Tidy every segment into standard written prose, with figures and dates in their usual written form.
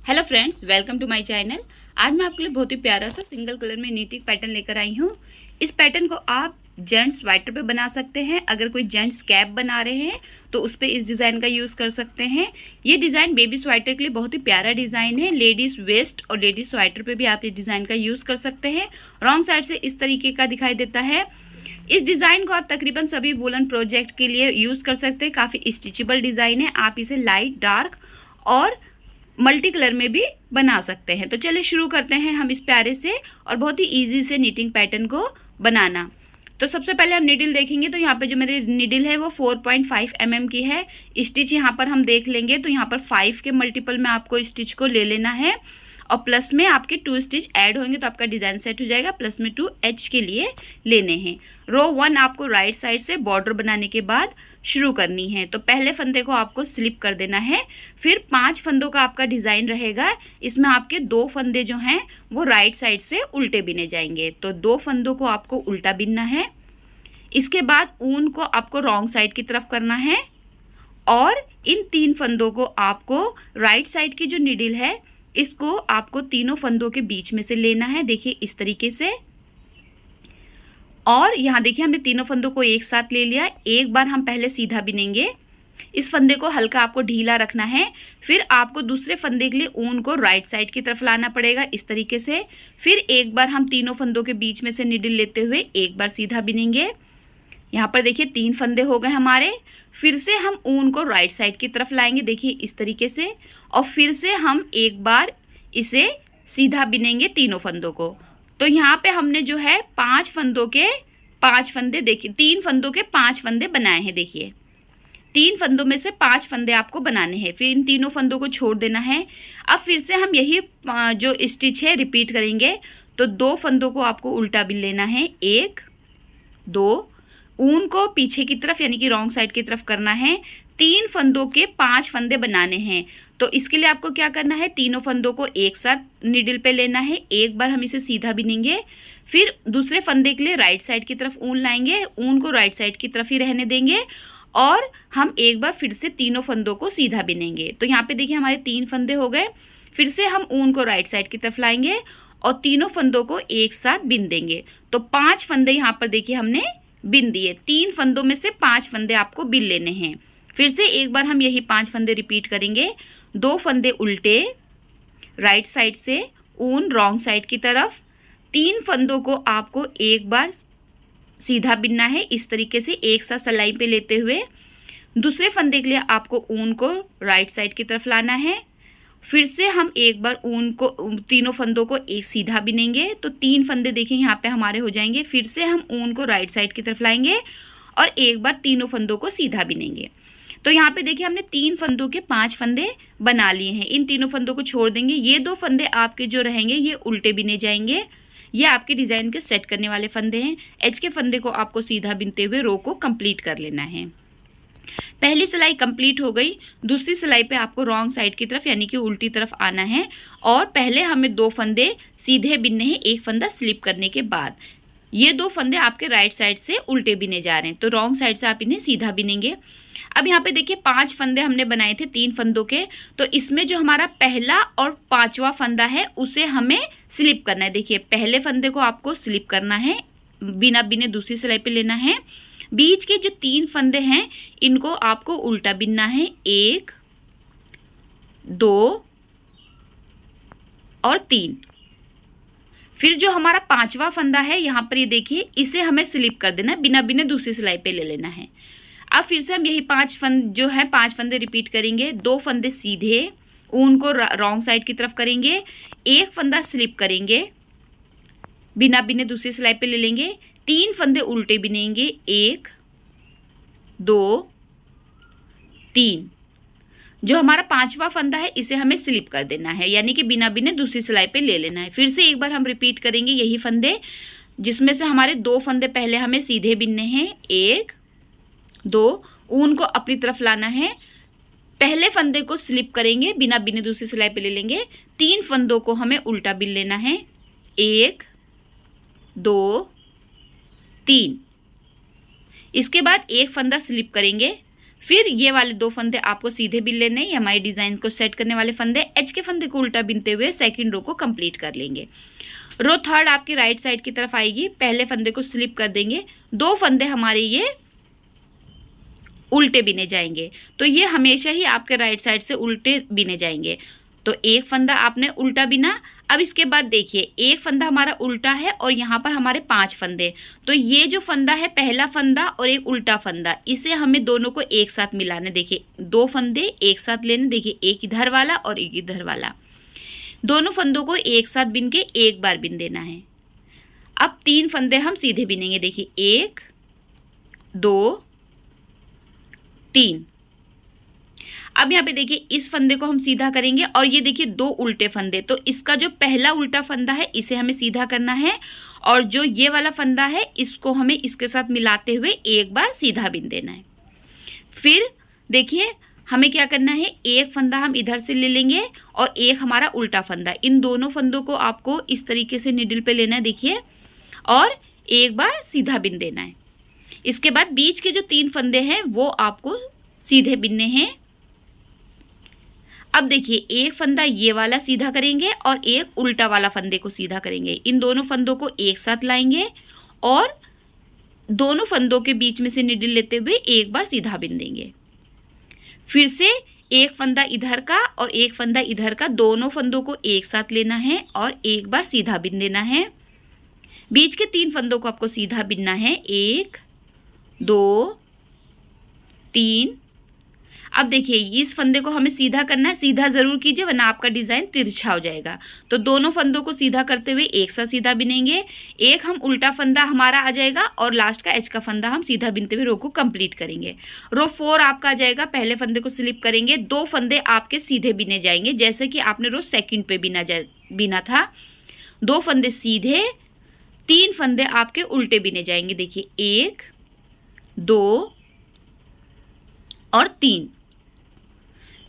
Hello friends, welcome to my channel. आज मैं आपके लिए बहुत ही प्यारा सा सिंगल कलर में नीटिंग पैटर्न लेकर आई हूँ। इस पैटर्न को आप जेंट्स स्वेटर पे बना सकते हैं। अगर कोई जेंट्स कैप बना रहे हैं तो उस पर इस डिज़ाइन का यूज़ कर सकते हैं। ये डिज़ाइन बेबी स्वेटर के लिए बहुत ही प्यारा डिज़ाइन है। लेडीज़ वेस्ट और लेडीज़ स्वेटर पे भी आप इस डिज़ाइन का यूज़ कर सकते हैं। रॉन्ग साइड से इस तरीके का दिखाई देता है। इस डिज़ाइन को आप तकरीबन सभी वुलन प्रोजेक्ट के लिए यूज़ कर सकते हैं। काफ़ी स्टिचेबल डिज़ाइन है। आप इसे लाइट, डार्क और मल्टी कलर में भी बना सकते हैं। तो चलिए शुरू करते हैं हम इस प्यारे से और बहुत ही इजी से नीटिंग पैटर्न को बनाना। तो सबसे पहले हम नीडल देखेंगे। तो यहाँ पे जो मेरी नीडल है वो 4.5 mm की है। स्टिच यहाँ पर हम देख लेंगे तो यहाँ पर 5 के मल्टीपल में आपको स्टिच को ले लेना है और प्लस में आपके 2 स्टिच ऐड होंगे तो आपका डिज़ाइन सेट हो जाएगा। प्लस में 2 एच के लिए लेने हैं। रो 1 आपको राइट साइड से बॉर्डर बनाने के बाद शुरू करनी है। तो पहले फंदे को आपको स्लिप कर देना है। फिर 5 फंदों का आपका डिज़ाइन रहेगा। इसमें आपके 2 फंदे जो हैं वो राइट साइड से उल्टे बिने जाएंगे। तो 2 फंदों को आपको उल्टा बिनना है। इसके बाद ऊन को आपको रॉन्ग साइड की तरफ करना है और इन 3 फंदों को आपको राइट साइड की जो नीडल है इसको आपको तीनों फंदों के बीच में से लेना है। देखिए इस तरीके से। और यहाँ देखिए हमने तीनों फंदों को एक साथ ले लिया। एक बार हम पहले सीधा बिनेंगे। इस फंदे को हल्का आपको ढीला रखना है। फिर आपको दूसरे फंदे के लिए ऊन को राइट साइड की तरफ लाना पड़ेगा इस तरीके से। फिर एक बार हम तीनों फंदों के बीच में से निडल लेते हुए एक बार सीधा बिनेंगे। यहाँ पर देखिए 3 फंदे हो गए हमारे। फिर से हम ऊन को राइट साइड की तरफ लाएंगे, देखिए इस तरीके से। और फिर से हम एक बार इसे सीधा बिनेंगे तीनों फंदों को। तो यहाँ पे हमने जो है 5 फंदों के 5 फंदे, देखिए 3 फंदों के 5 फंदे बनाए हैं। देखिए 3 फंदों में से 5 फंदे आपको बनाने हैं। फिर इन तीनों फंदों को छोड़ देना है। अब फिर से हम यही जो स्टिच है रिपीट करेंगे। तो 2 फंदों को आपको उल्टा बिन लेना है, 1 2, ऊन को पीछे की तरफ यानी कि रॉन्ग साइड की तरफ करना है। 3 फंदों के 5 फंदे बनाने हैं। तो इसके लिए आपको क्या करना है, तीनों फंदों को एक साथ नीडल पे लेना है। एक बार हम इसे सीधा बिनेंगे। फिर दूसरे फंदे के लिए राइट साइड की तरफ ऊन लाएंगे। ऊन को राइट साइड की तरफ ही रहने देंगे और हम एक बार फिर से तीनों फंदों को सीधा बिनेंगे। तो यहाँ पे देखिए हमारे 3 फंदे हो गए। फिर से हम ऊन को राइट साइड की तरफ लाएंगे और तीनों फंदों को एक साथ बिन देंगे। तो 5 फंदे यहाँ पर देखिए हमने बिन दिए। 3 फंदों में से 5 फंदे आपको बिन लेने हैं। फिर से एक बार हम यही 5 फंदे रिपीट करेंगे। 2 फंदे उल्टे राइट साइड से, ऊन रॉन्ग साइड की तरफ। 3 फंदों को आपको एक बार सीधा बिनना है इस तरीके से, एक साथ सिलाई पे लेते हुए। दूसरे फंदे के लिए आपको ऊन को राइट साइड की तरफ लाना है। फिर से हम एक बार ऊन को तीनों फंदों को एक सीधा बिनेंगे। तो 3 फंदे देखिए यहाँ पे हमारे हो जाएंगे। फिर से हम ऊन को राइट साइड की तरफ लाएंगे और एक बार तीनों फंदों को सीधा बिनेंगे। तो यहाँ पे देखिए हमने 3 फंदों के 5 फंदे बना लिए हैं। इन तीनों फंदों को छोड़ देंगे। ये 2 फंदे आपके जो रहेंगे ये उल्टे बिने जाएंगे। ये आपके डिज़ाइन के सेट करने वाले फंदे हैं। एच के फंदे को आपको सीधा बिनते हुए रो को कंप्लीट कर लेना है। पहली सिलाई कंप्लीट हो गई। दूसरी सिलाई पे आपको रॉन्ग साइड की तरफ यानी कि उल्टी तरफ आना है और पहले हमें 2 फंदे सीधे बिनने हैं, एक फंदा स्लिप करने के बाद। ये 2 फंदे आपके राइट साइड से उल्टे बिने जा रहे हैं तो रॉन्ग साइड से आप इन्हें सीधा बिनेंगे। अब यहाँ पे देखिए 5 फंदे हमने बनाए थे 3 फंदों के। तो इसमें जो हमारा पहला और 5वां फंदा है उसे हमें स्लिप करना है। देखिए पहले फंदे को आपको स्लिप करना है, बिना बिने दूसरी सिलाई पे लेना है। बीच के जो 3 फंदे हैं इनको आपको उल्टा बिनना है, 1 2 और 3। फिर जो हमारा 5वां फंदा है यहाँ पर ये देखिए इसे हमें स्लिप कर देना है, बिना बिने दूसरी सिलाई पे ले लेना है। अब फिर से हम यही 5 फंदे रिपीट करेंगे। 2 फंदे सीधे ऊन को रॉन्ग साइड की तरफ करेंगे, एक फंदा स्लिप करेंगे, बिना बिने दूसरी सिलाई पे ले लेंगे। 3 फंदे उल्टे बिनेंगे, 1 2 3। जो हमारा 5वां फंदा है इसे हमें स्लिप कर देना है यानी कि बिना बिने दूसरी सिलाई पे ले लेना है। फिर से एक बार हम रिपीट करेंगे यही फंदे, जिसमें से हमारे 2 फंदे पहले हमें सीधे बिनने हैं, 1 2, ऊन को अपनी तरफ लाना है। पहले फंदे को स्लिप करेंगे, बिना बिने दूसरी सिलाई पे ले लेंगे। 3 फंदों को हमें उल्टा बिन लेना है, 1 2 3। इसके बाद एक फंदा स्लिप करेंगे। फिर ये वाले 2 फंदे आपको सीधे बिन लेने हैं, ये हमारे डिज़ाइन को सेट करने वाले फंदे। एच के फंदे को उल्टा बिनते हुए सेकंड रो को कंप्लीट कर लेंगे। रो थर्ड आपकी राइट साइड की तरफ आएगी, पहले फंदे को स्लिप कर देंगे, 2 फंदे हमारे ये उल्टे बिने जाएंगे। तो ये हमेशा ही आपके राइट साइड से उल्टे बिने जाएंगे। तो एक फंदा आपने उल्टा बिना। अब इसके बाद देखिए, एक फंदा हमारा उल्टा है और यहाँ पर हमारे 5 फंदे। तो ये जो फंदा है, पहला फंदा और एक उल्टा फंदा, इसे हमें दोनों को एक साथ मिलाना। देखिए 2 फंदे एक साथ लेने, देखिए एक इधर वाला और एक इधर वाला, दोनों फंदों को एक साथ बिन के एक बार बिन देना है। अब 3 फंदे हम सीधे बिनेंगे, देखिए 1 2 3। अब यहाँ पे देखिए इस फंदे को हम सीधा करेंगे और ये देखिए 2 उल्टे फंदे, तो इसका जो पहला उल्टा फंदा है इसे हमें सीधा करना है और जो ये वाला फंदा है इसको हमें इसके साथ मिलाते हुए एक बार सीधा बिन देना है। फिर देखिए हमें क्या करना है, एक फंदा हम इधर से ले लेंगे और एक हमारा उल्टा फंदा, इन दोनों फंदों को आपको इस तरीके से निडल पे लेना है, देखिए, और एक बार सीधा बिन देना है। इसके बाद बीच के जो 3 फंदे हैं वो आपको सीधे बिनने हैं। अब देखिए एक फंदा ये वाला सीधा करेंगे और एक उल्टा वाला फंदे को सीधा करेंगे, इन दोनों फंदों को एक साथ लाएंगे और दोनों फंदों के बीच में से निडल लेते हुए एक बार सीधा बिन देंगे। फिर से एक फंदा इधर का और एक फंदा इधर का, दोनों फंदों को एक साथ लेना है और एक बार सीधा बिन देना है। बीच के 3 फंदों को आपको सीधा बिनना है, 1 2 3। अब देखिए इस फंदे को हमें सीधा करना है, सीधा ज़रूर कीजिए वरना आपका डिज़ाइन तिरछा हो जाएगा। तो दोनों फंदों को सीधा करते हुए एक साथ सीधा बिनेंगे, एक हम उल्टा फंदा हमारा आ जाएगा और लास्ट का एच का फंदा हम सीधा बिनते हुए रो को कंप्लीट करेंगे। रो 4 आपका आ जाएगा, पहले फंदे को स्लिप करेंगे, 2 फंदे आपके सीधे बिने जाएंगे जैसे कि आपने रो सेकंड पे बिना था। 2 फंदे सीधे, 3 फंदे आपके उल्टे बिने जाएंगे, देखिए 1 2 और 3।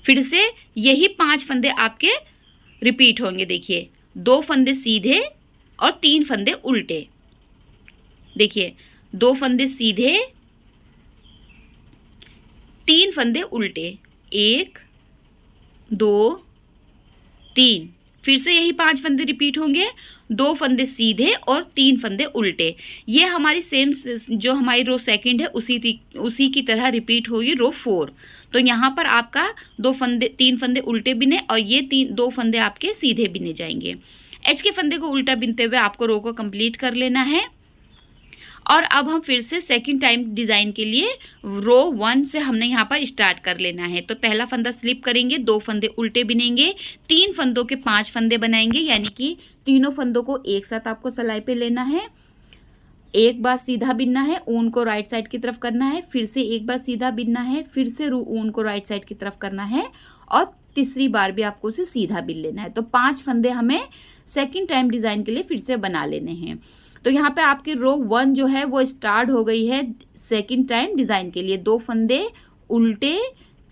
फिर से यही 5 फंदे आपके रिपीट होंगे, देखिए 2 फंदे सीधे और 3 फंदे उल्टे, देखिए 2 फंदे सीधे 3 फंदे उल्टे, 1 2 3। फिर से यही 5 फंदे रिपीट होंगे, 2 फंदे सीधे और 3 फंदे उल्टे। ये हमारी सेम जो हमारी रो सेकंड है उसी की तरह रिपीट होगी रो 4। तो यहाँ पर आपका 3 फंदे उल्टे बिने और ये 2 फंदे आपके सीधे बिने जाएंगे। एच के फंदे को उल्टा बिनते हुए आपको रो को कंप्लीट कर लेना है। और अब हम फिर से सेकंड टाइम डिज़ाइन के लिए रो 1 से हमने यहाँ पर स्टार्ट कर लेना है। तो पहला फंदा स्लिप करेंगे, 2 फंदे उल्टे बिनेंगे, 3 फंदों के 5 फंदे बनाएंगे, यानी कि तीनों फंदों को एक साथ आपको सलाई पे लेना है। एक बार सीधा बिनना है, ऊन को राइट साइड की तरफ करना है, फिर से एक बार सीधा बिनना है, फिर से ऊन को राइट साइड की तरफ करना है और तीसरी बार भी आपको उसे सीधा बिन लेना है। तो 5 फंदे हमें सेकंड टाइम डिज़ाइन के लिए फिर से बना लेने हैं। तो यहाँ पे आपकी रो 1 जो है वो स्टार्ट हो गई है सेकंड टाइम डिज़ाइन के लिए। 2 फंदे उल्टे,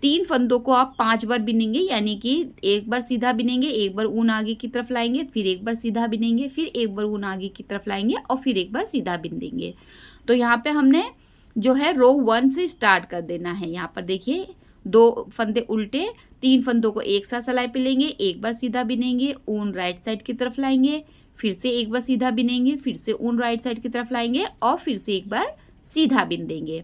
3 फंदों को आप 5 बार बिनेंगे, यानी कि एक बार सीधा बिनेंगे, एक बार ऊन आगे की तरफ लाएंगे, फिर एक बार सीधा बिनेंगे, फिर एक बार ऊन आगे की तरफ लाएंगे और फिर एक बार सीधा बिन देंगे। तो यहाँ पे हमने जो है रो 1 से स्टार्ट कर देना है। यहाँ पर देखिए 2 फंदे उल्टे, 3 फंदों को एक साथ सलाई पे लेंगे, एक बार सीधा बिनेंगे, ऊन राइट साइड की तरफ लाएंगे, फिर से एक बार सीधा बिनेंगे, फिर से ऊन राइट साइड की तरफ लाएंगे और फिर से एक बार सीधा बिन देंगे।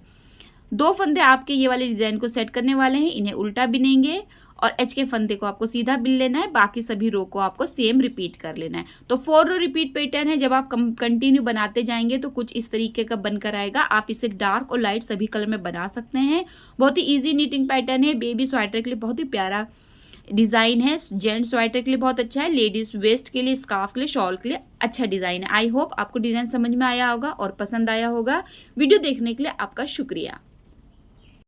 2 फंदे आपके ये वाले डिज़ाइन को सेट करने वाले हैं, इन्हें उल्टा बिनेंगे और एच के फंदे को आपको सीधा बिन लेना है। बाकी सभी रो को आपको सेम रिपीट कर लेना है। तो 4 रो रिपीट पैटर्न है। जब आप कंटिन्यू बनाते जाएंगे तो कुछ इस तरीके का बनकर आएगा। आप इसे डार्क और लाइट सभी कलर में बना सकते हैं। बहुत ही ईजी नीटिंग पैटर्न है। बेबी स्वेटर के लिए बहुत ही प्यारा डिज़ाइन है, जेंट्स स्वेटर के लिए बहुत अच्छा है, लेडीज़ वेस्ट के लिए, स्कार्फ के लिए, शॉल के लिए अच्छा डिज़ाइन है। आई होप आपको डिज़ाइन समझ में आया होगा और पसंद आया होगा। वीडियो देखने के लिए आपका शुक्रिया।